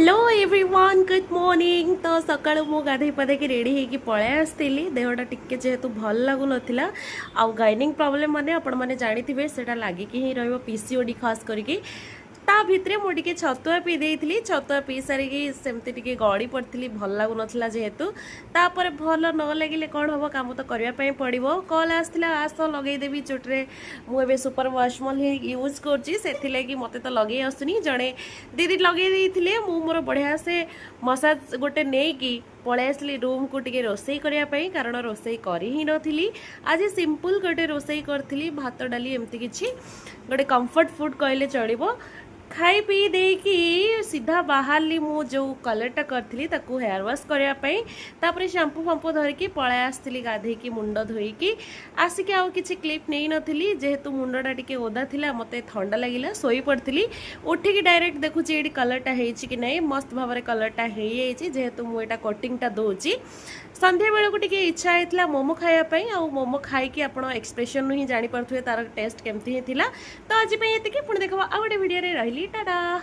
Hello everyone good morning. तो सकाळु मु गाधई पाधेकी ready होगी पळै आसतिली। देहटा टिके जेहेतु भल लागु नथिला आउ गाइनिंग प्रॉब्लम माने आपण माने जानिथिबे सेटा लागिकी ही रहइबो पीसीओडी खास करिकी। ता भितरे मु टिके छतुआ पी देइथिली। छतुआ पी सारिकी सेमति टिके गड़ी पड़थिली भल लागु नथिला जेहेतु। तापर भल न लागिले कोन हबो काम तो करिया पई पड़िबो। कॉल आस्थिला आस लगेई देबी चोटरे। मु एबे सुपर वॉशमल ही यूज करची सेथिले कि मते तो लगेई आसुनी जणे दीदी लगेई देइथिले। मु मोर बढ़िया से मसाज गोटे नहीं कि पळै आसली रूम को टिके रोसई करिया पई कारण रोसई करी ही नथिली। आज सिंपल गोटे रोसई करथिली भात डाली एमती किछि गोटे कंफर्ट फूड कहले चलिबो। खाई पी देकी सीधा बाहरली मु जो कलरटा करथिली ताकू हेयर वाश करिया पई। तापर शैम्पू फैम्पू धरिकी पळै आसथिली गाधेकी मुंड धोईकी आसिकी आउ किछि क्लिप नै नथिली जेहेतु मुंडटा टिके ओदा थिला मते ठंडा लागिला सोई पड़थिली। उठिकी डायरेक्ट देखुची एडी कलरटा हेइछि कि नै मस्त भाबरे कलरटा हेइ जाइछि जेहेतु मु एटा कटिंगटा दोची। संध्या बेलू टिके इच्छा होता मोमो खायापी आ मोमो खाई आप एक्सप्रेशन ही जानी पारे तार टेस्ट केमती ही थिला। तो आज ये पुणी देखा आ गोटे भिडियो रही टाटा।